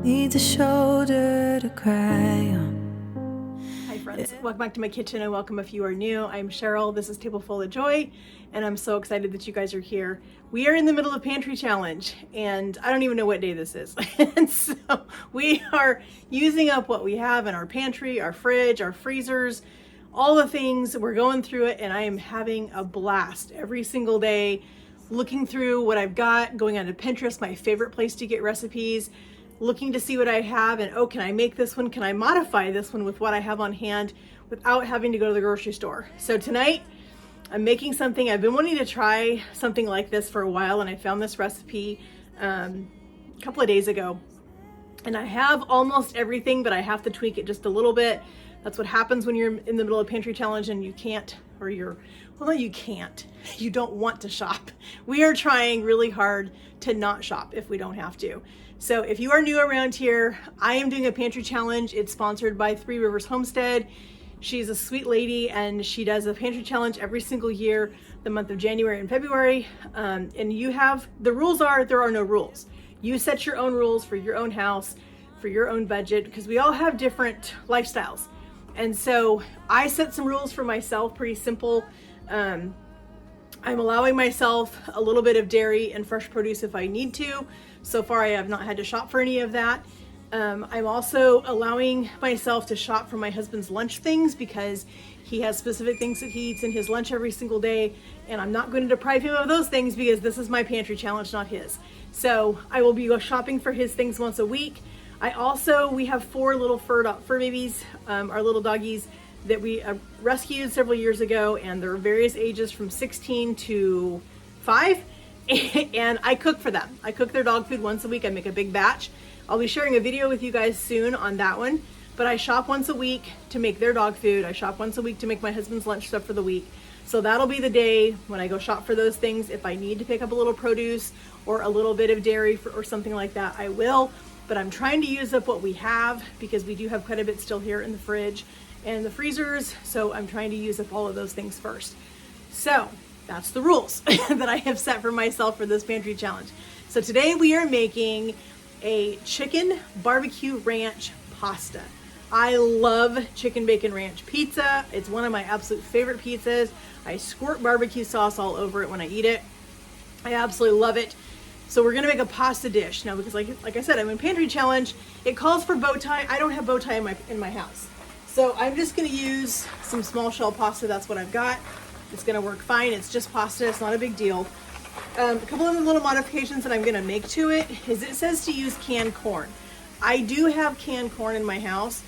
Needs a shoulder to cry on. Hi friends, welcome back to my kitchen and welcome if you are new. I'm Cheryl, this is Table Full of Joy, and I'm so excited that you guys are here. We are in the middle of Pantry Challenge, and I don't even know what day this is. And so we are using up what we have in our pantry, our fridge, our freezers, all the things. We're going through it, and I am having a blast every single day, looking through what I've got, going onto Pinterest, my favorite place to get recipes, looking to see what I have and, oh, can I make this one? Can I modify this one with what I have on hand without having to go to the grocery store? So tonight I'm making something. I've been wanting to try something like this for a while, and I found this recipe a couple of days ago, and I have almost everything, but I have to tweak it just a little bit. That's what happens when you're in the middle of Pantry Challenge and you can't, or you're, well, no, you can't. You don't want to shop. We are trying really hard to not shop if we don't have to. So if you are new around here, I am doing a Pantry Challenge. It's sponsored by Three Rivers Homestead. She's a sweet lady, and she does a Pantry Challenge every single year, the month of January and February. And you have, the rules are, there are no rules. You set your own rules for your own house, for your own budget, because we all have different lifestyles. And so I set some rules for myself, pretty simple. I'm allowing myself a little bit of dairy and fresh produce if I need to. So far, I have not had to shop for any of that. I'm also allowing myself to shop for my husband's lunch things because he has specific things that he eats in his lunch every single day. And I'm not going to deprive him of those things because this is my Pantry Challenge, not his. So I will be shopping for his things once a week. We have 4 little fur babies, our little doggies that we rescued several years ago, and they're various ages from 16 to 5. And I cook for them. I cook their dog food once a week. I make a big batch. I'll be sharing a video with you guys soon on that one, but I shop once a week to make their dog food. I shop once a week to make my husband's lunch stuff for the week. So that'll be the day when I go shop for those things. If I need to pick up a little produce or a little bit of dairy or something like that, I will. But I'm trying to use up what we have because we do have quite a bit still here in the fridge and the freezers. So I'm trying to use up all of those things first. So that's the rules that I have set for myself for this Pantry Challenge. So today we are making a chicken barbecue ranch pasta. I love chicken bacon ranch pizza. It's one of my absolute favorite pizzas. I squirt barbecue sauce all over it when I eat it. I absolutely love it. So we're gonna make a pasta dish now because, like I said, I'm in Pantry Challenge. It calls for bow tie. I don't have bow tie in my house, so I'm just gonna use some small shell pasta. That's what I've got. It's gonna work fine. It's just pasta. It's not a big deal. A couple of the little modifications that I'm gonna make to it is it says to use canned corn. I do have canned corn in my house,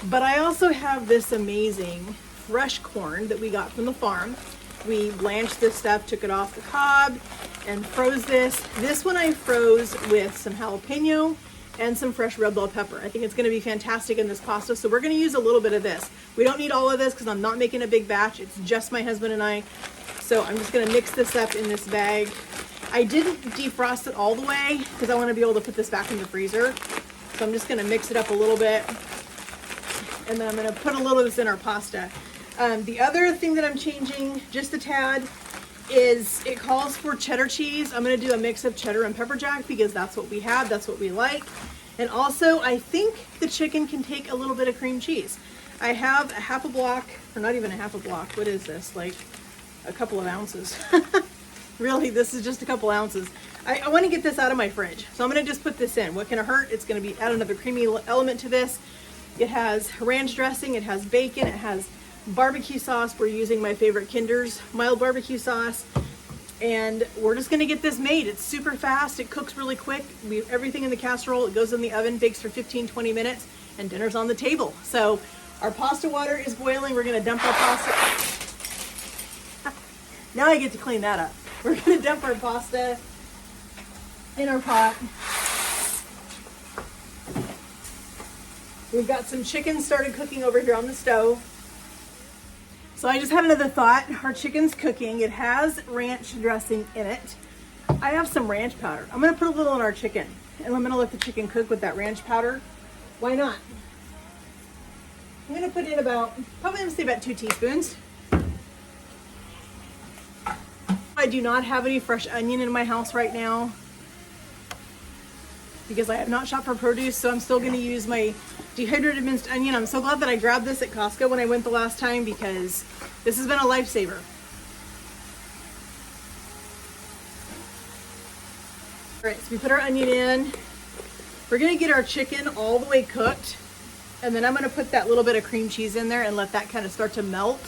but I also have this amazing fresh corn that we got from the farm. We blanched this stuff, took it off the cob, and froze this. This one I froze with some jalapeno and some fresh red bell pepper. I think it's gonna be fantastic in this pasta, so we're gonna use a little bit of this. We don't need all of this because I'm not making a big batch. It's just my husband and I. So I'm just gonna mix this up in this bag. I didn't defrost it all the way because I wanna be able to put this back in the freezer. So I'm just gonna mix it up a little bit, and then I'm gonna put a little of this in our pasta. The other thing that I'm changing just a tad is it calls for cheddar cheese. I'm going to do a mix of cheddar and pepper jack because that's what we have, that's what we like. And also I think the chicken can take a little bit of cream cheese. I have a half a block, or not even a half a block, what is this, like a couple of ounces. Really, this is just a couple ounces. I want to get this out of my fridge, so I'm going to just put this in. What can it hurt? It's going to be add another creamy element to this. It has ranch dressing, it has bacon, it has barbecue sauce. We're using my favorite Kinder's mild barbecue sauce, and we're just gonna get this made. It's super fast, it cooks really quick. We have everything in the casserole, it goes in the oven, bakes for 15-20 minutes, and dinner's on the table. So our pasta water is boiling. We're gonna dump our pasta. Now I get to clean that up. We're gonna dump our pasta in our pot. We've got some chicken started cooking over here on the stove. So I just had another thought. Our chicken's cooking. It has ranch dressing in it. I have some ranch powder. I'm gonna put a little in our chicken, and I'm gonna let the chicken cook with that ranch powder. Why not? I'm gonna put in probably gonna say about 2 teaspoons. I do not have any fresh onion in my house right now. because I have not shopped for produce, so I'm still going to use my dehydrated minced onion. I'm so glad that I grabbed this at Costco when I went the last time, because this has been a lifesaver. All right, so we put our onion in. We're going to get our chicken all the way cooked, and then I'm going to put that little bit of cream cheese in there and let that kind of start to melt.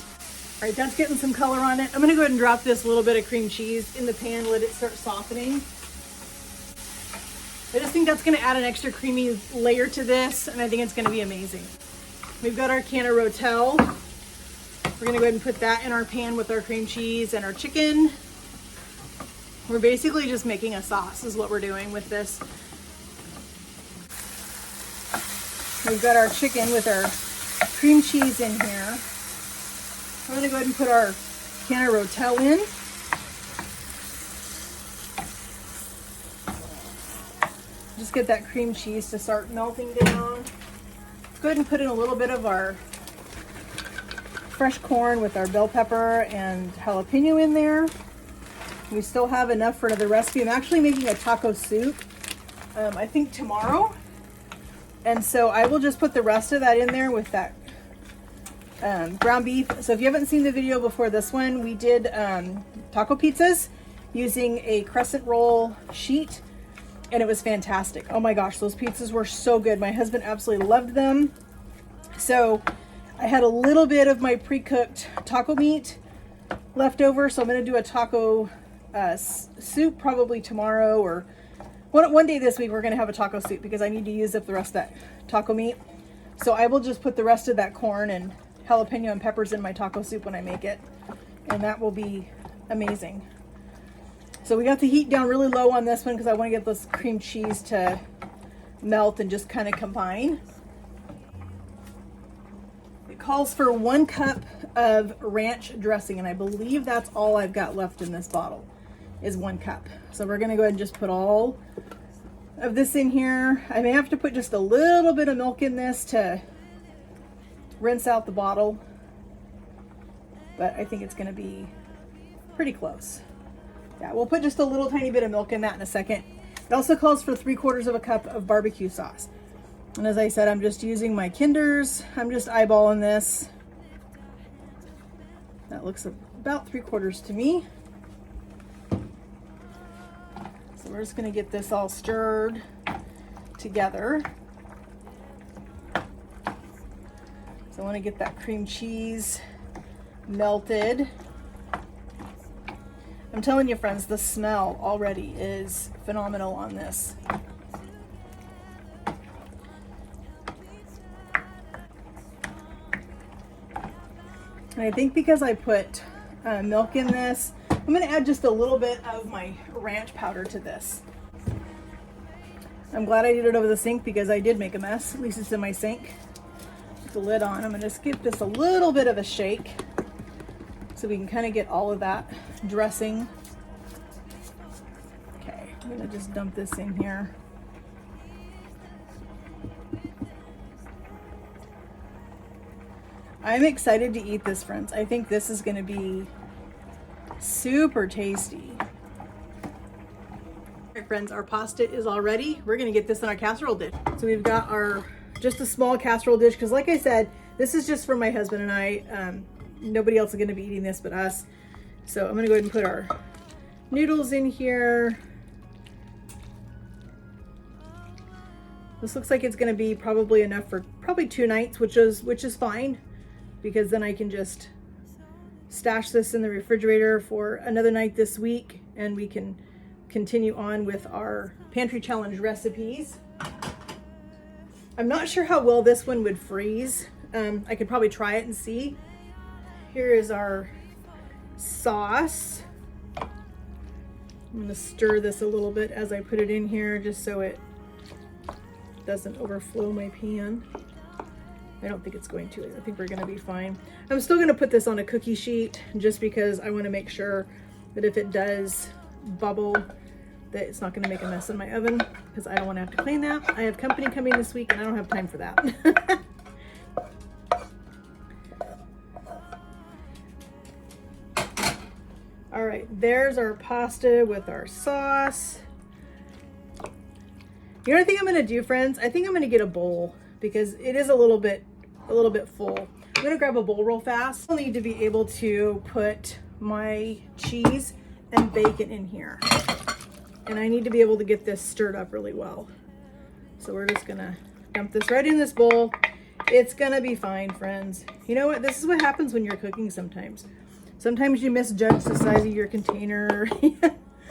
All right, that's getting some color on it. I'm going to go ahead and drop this little bit of cream cheese in the pan, let it start softening. I just think that's going to add an extra creamy layer to this, and I think it's going to be amazing. We've got our can of Rotel. We're going to go ahead and put that in our pan with our cream cheese and our chicken. We're basically just making a sauce is what we're doing with this. We've got our chicken with our cream cheese in here. I'm going to go ahead and put our can of Rotel in. Just get that cream cheese to start melting down. Let's go ahead and put in a little bit of our fresh corn with our bell pepper and jalapeno in there. We still have enough for another recipe. I'm actually making a taco soup, I think tomorrow. And so I will just put the rest of that in there with that ground beef. So if you haven't seen the video before this one, we did taco pizzas using a crescent roll sheet, and it was fantastic. Oh my gosh, those pizzas were so good. My husband absolutely loved them. So I had a little bit of my pre-cooked taco meat left over, so I'm going to do a taco soup probably tomorrow, or one day this week we're going to have a taco soup because I need to use up the rest of that taco meat. So I will just put the rest of that corn and jalapeno and peppers in my taco soup when I make it, and that will be amazing. So we got the heat down really low on this one because I want to get this cream cheese to melt and just kind of combine. It calls for 1 cup of ranch dressing, and I believe that's all I've got left in this bottle is 1 cup. So we're going to go ahead and just put all of this in here. I may have to put just a little bit of milk in this to rinse out the bottle, but I think it's going to be pretty close. Yeah, we'll put just a little tiny bit of milk in that in a second. It also calls for 3/4 of a cup of barbecue sauce. And as I said, I'm just using my Kinders. I'm just eyeballing this. That looks about 3/4 to me. So we're just going to get this all stirred together. So I want to get that cream cheese melted. I'm telling you, friends, the smell already is phenomenal on this. And I think because I put milk in this, I'm going to add just a little bit of my ranch powder to this. I'm glad I did it over the sink because I did make a mess. At least it's in my sink. Put the lid on. I'm going to just give this a little bit of a shake so we can kind of get all of that dressing. Okay, I'm going to just dump this in here. I'm excited to eat this, friends. I think this is going to be super tasty. All right, friends, our pasta is all ready. We're going to get this in our casserole dish. So we've got our just a small casserole dish because, like I said, this is just for my husband and I. Nobody else is going to be eating this but us. So I'm going to go ahead and put our noodles in here. This looks like it's going to be probably enough for probably 2 nights, which is fine, because then I can just stash this in the refrigerator for another night this week, and we can continue on with our pantry challenge recipes. I'm not sure how well this one would freeze. I could probably try it and see. Here is our sauce. I'm going to stir this a little bit as I put it in here just so it doesn't overflow my pan. I don't think it's going to. I think we're going to be fine. I'm still going to put this on a cookie sheet just because I want to make sure that if it does bubble, that it's not going to make a mess in my oven, because I don't want to have to clean that. I have company coming this week and I don't have time for that. All right, there's our pasta with our sauce. You know what I think I'm gonna do, friends? I think I'm gonna get a bowl because it is a little bit full. I'm gonna grab a bowl real fast. I'll need to be able to put my cheese and bacon in here. And I need to be able to get this stirred up really well. So we're just gonna dump this right in this bowl. It's gonna be fine, friends. You know what? This is what happens when you're cooking sometimes. Sometimes you misjudge the size of your container.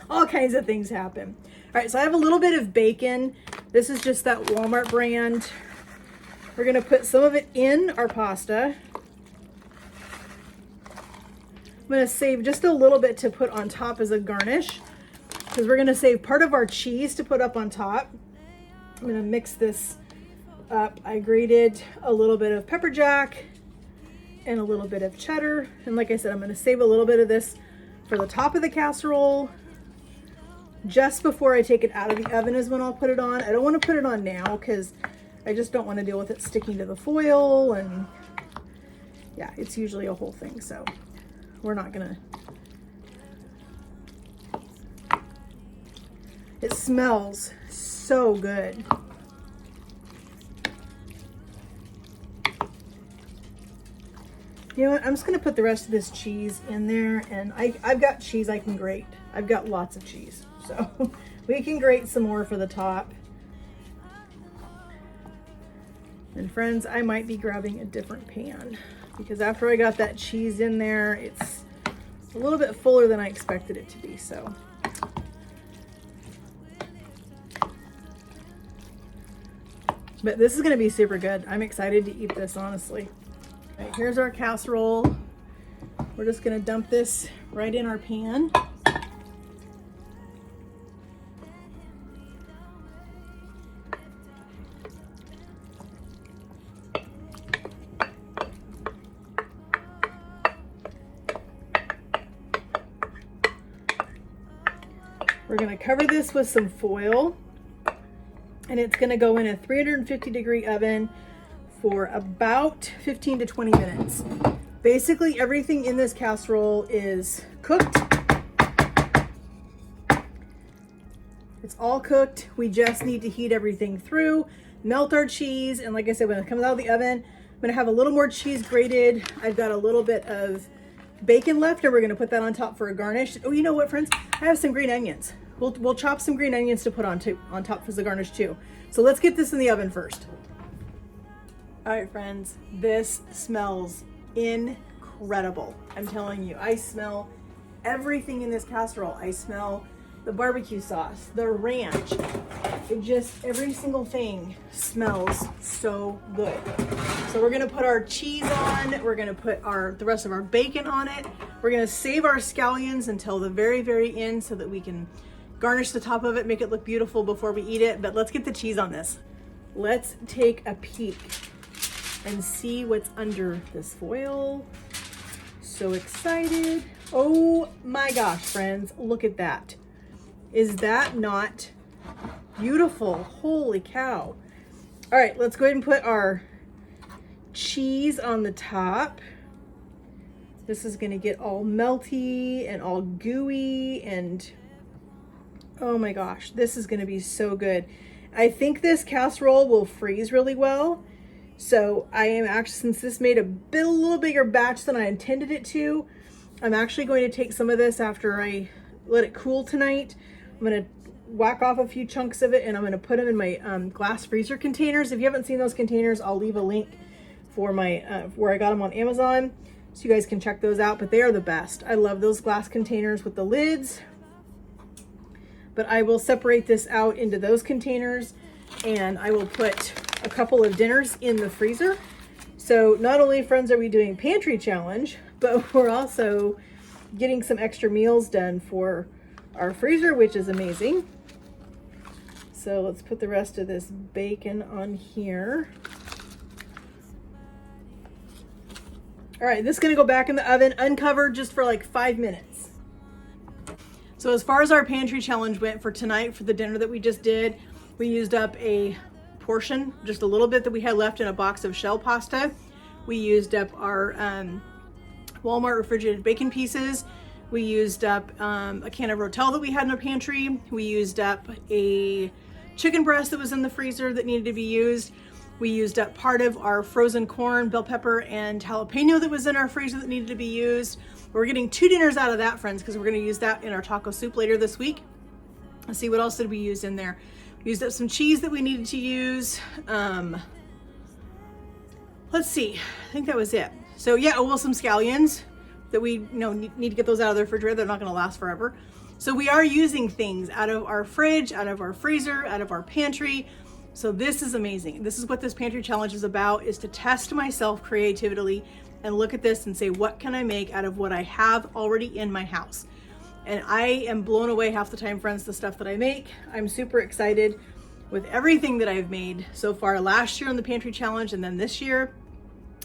All kinds of things happen. All right, so I have a little bit of bacon. This is just that Walmart brand. We're gonna put some of it in our pasta. I'm gonna save just a little bit to put on top as a garnish because we're gonna save part of our cheese to put up on top. I'm gonna mix this up. I grated a little bit of pepper jack and a little bit of cheddar. And like I said, I'm gonna save a little bit of this for the top of the casserole. Just before I take it out of the oven is when I'll put it on. I don't want to put it on now because I just don't want to deal with it sticking to the foil, and yeah, it's usually a whole thing, so we're not gonna. It smells so good. You know what, I'm just gonna put the rest of this cheese in there, and I've got cheese I can grate. I've got lots of cheese, so we can grate some more for the top. And friends, I might be grabbing a different pan because after I got that cheese in there, it's a little bit fuller than I expected it to be, so. But this is gonna be super good. I'm excited to eat this, honestly. All right, here's our casserole. We're just gonna dump this right in our pan. We're gonna cover this with some foil, and it's gonna go in a 350-degree oven for about 15 to 20 minutes. Basically, everything in this casserole is cooked. It's all cooked. We just need to heat everything through, melt our cheese, and like I said, when it comes out of the oven, I'm gonna have a little more cheese grated. I've got a little bit of bacon left, and we're gonna put that on top for a garnish. Oh, you know what, friends? I have some green onions. We'll chop some green onions to put on top for the garnish too. So let's get this in the oven first. All right, friends, this smells incredible. I'm telling you, I smell everything in this casserole. I smell the barbecue sauce, the ranch. It just, every single thing smells so good. So we're gonna put our cheese on, we're gonna put the rest of our bacon on it. We're gonna save our scallions until the very, very end so that we can garnish the top of it, make it look beautiful before we eat it. But let's get the cheese on this. Let's take a peek and see what's under this foil. So excited. Oh my gosh, friends, look at that. Is that not beautiful? Holy cow. All right, let's go ahead and put our cheese on the top. This is gonna get all melty and all gooey, and oh my gosh, this is gonna be so good. I think this casserole will freeze really well. So I am actually, since this made a little bigger batch than I intended it to, I'm actually going to take some of this after I let it cool tonight. I'm gonna whack off a few chunks of it, and I'm gonna put them in my glass freezer containers. If you haven't seen those containers, I'll leave a link for my where I got them on Amazon, so you guys can check those out. But they are the best. I love those glass containers with the lids. But I will separate this out into those containers, and I will put a couple of dinners in the freezer. So not only, friends, are we doing pantry challenge, but we're also getting some extra meals done for our freezer, which is amazing. So let's put the rest of this bacon on here. All right, this is gonna go back in the oven uncovered just for like 5 minutes. So as far as our pantry challenge went for tonight, for the dinner that we just did, we used up a portion, just a little bit that we had left in a box of shell pasta. We used up our Walmart refrigerated bacon pieces. We used up a can of Rotel that we had in our pantry. We used up a chicken breast that was in the freezer that needed to be used. We used up part of our frozen corn, bell pepper, and jalapeno that was in our freezer that needed to be used. We're getting 2 dinners out of that, friends, because we're going to use that in our taco soup later this week. Let's see, what else did we use in there? We used up some cheese that we needed to use. Let's see, I think that was it. So yeah, oh, well, some scallions that we need to get those out of the refrigerator. They're not going to last forever. So we are using things out of our fridge, out of our freezer, out of our pantry. So this is amazing. This is what this pantry challenge is about, is to test myself creatively and look at this and say, what can I make out of what I have already in my house? And I am blown away half the time, friends, the stuff that I make. I'm super excited with everything that I've made so far last year on the pantry challenge and then this year.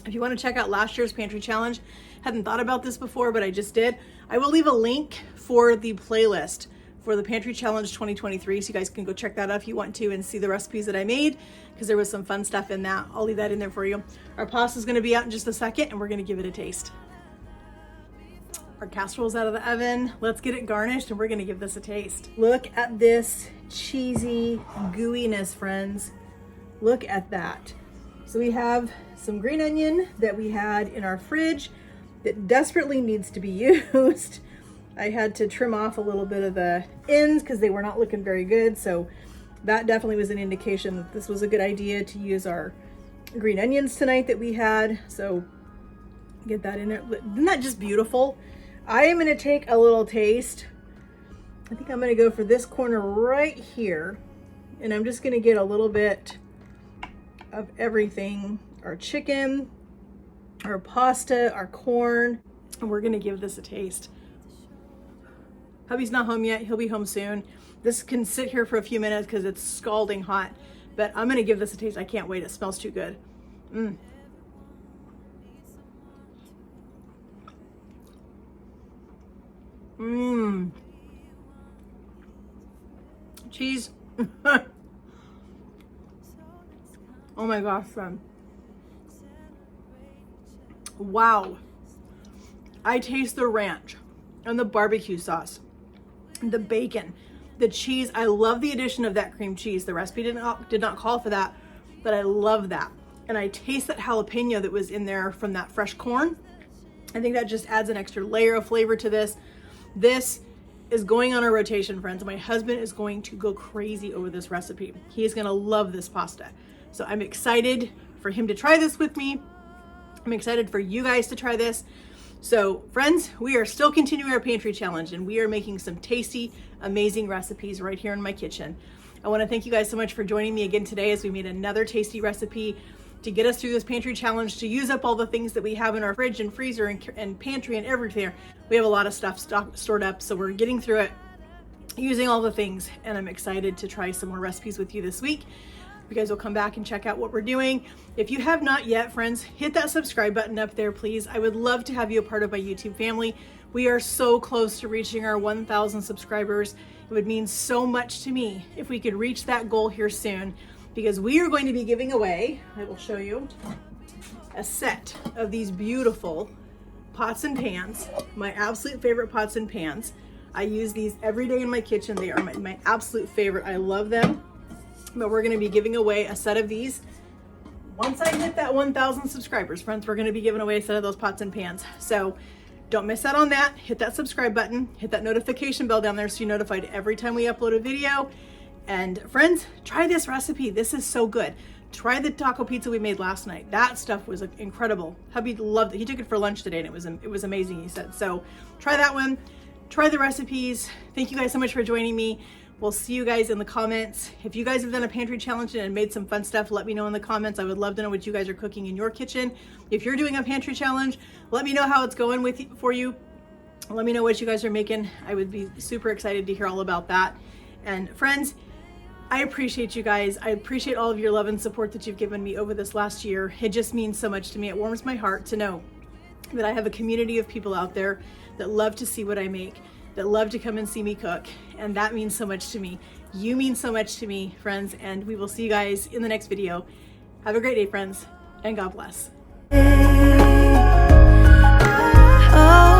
If you want to check out last year's pantry challenge, hadn't thought about this before, but I just did. I will leave a link for the playlist for the Pantry Challenge 2023, so you guys can go check that out if you want to and see the recipes that I made, because there was some fun stuff in that. I'll leave that in there for you. Our pasta is going to be out in just a second, and we're going to give it a taste. Our casserole's out of the oven. Let's get it garnished, and we're going to give this a taste. Look at this cheesy gooiness, friends. Look at that. So we have some green onion that we had in our fridge that desperately needs to be used. I had to trim off a little bit of the ends because they were not looking very good. So that definitely was an indication that this was a good idea to use our green onions tonight that we had. So get that in there. Isn't that just beautiful? I am going to take a little taste. I think I'm going to go for this corner right here. And I'm just going to get a little bit of everything. Our chicken, our pasta, our corn. And we're going to give this a taste. Hubby's not home yet. He'll be home soon. This can sit here for a few minutes because it's scalding hot, but I'm going to give this a taste. I can't wait. It smells too good. Cheese. Oh my gosh, friend. Wow. I taste the ranch and the barbecue sauce, the bacon, the cheese. I love the addition of that cream cheese. The recipe did not call for that, but I love that. And I taste that jalapeno that was in there from that fresh corn. I think that just adds an extra layer of flavor to this. This is going on a rotation, friends. My husband is going to go crazy over this recipe. He is going to love this pasta. So I'm excited for him to try this with me. I'm excited for you guys to try this. So friends, we are still continuing our pantry challenge, and we are making some tasty, amazing recipes right here in my kitchen. I want to thank you guys so much for joining me again today as we made another tasty recipe to get us through this pantry challenge, to use up all the things that we have in our fridge and freezer and pantry and everything. We have a lot of stuff stored up, so we're getting through it, using all the things, and I'm excited to try some more recipes with you this week. You guys will come back and check out what we're doing. If you have not yet, friends, hit that subscribe button up there, please. I would love to have you a part of my YouTube family. We are so close to reaching our 1,000 subscribers. It would mean so much to me if we could reach that goal here soon, because we are going to be giving away, I will show you, a set of these beautiful pots and pans, my absolute favorite pots and pans. I use these every day in my kitchen. They are my absolute favorite. I love them. But we're going to be giving away a set of these. Once I hit that 1,000 subscribers, friends, we're going to be giving away a set of those pots and pans. So don't miss out on that. Hit that subscribe button, hit that notification bell down there so you're notified every time we upload a video. And friends, try this recipe. This is so good. Try the taco pizza we made last night. That stuff was incredible. Hubby loved it. He took it for lunch today and it was amazing, he said. So try that one. Try the recipes. Thank you guys so much for joining me. We'll see you guys in the comments. If you guys have done a pantry challenge and made some fun stuff, let me know in the comments. I would love to know what you guys are cooking in your kitchen. If you're doing a pantry challenge, let me know how it's going for you. Let me know what you guys are making. I would be super excited to hear all about that. And friends, I appreciate you guys. I appreciate all of your love and support that you've given me over this last year. It just means so much to me. It warms my heart to know that I have a community of people out there that love to see what I make, that love to come and see me cook, and that means so much to me. You mean so much to me, friends, and we will see you guys in the next video. Have a great day, friends, and God bless. Oh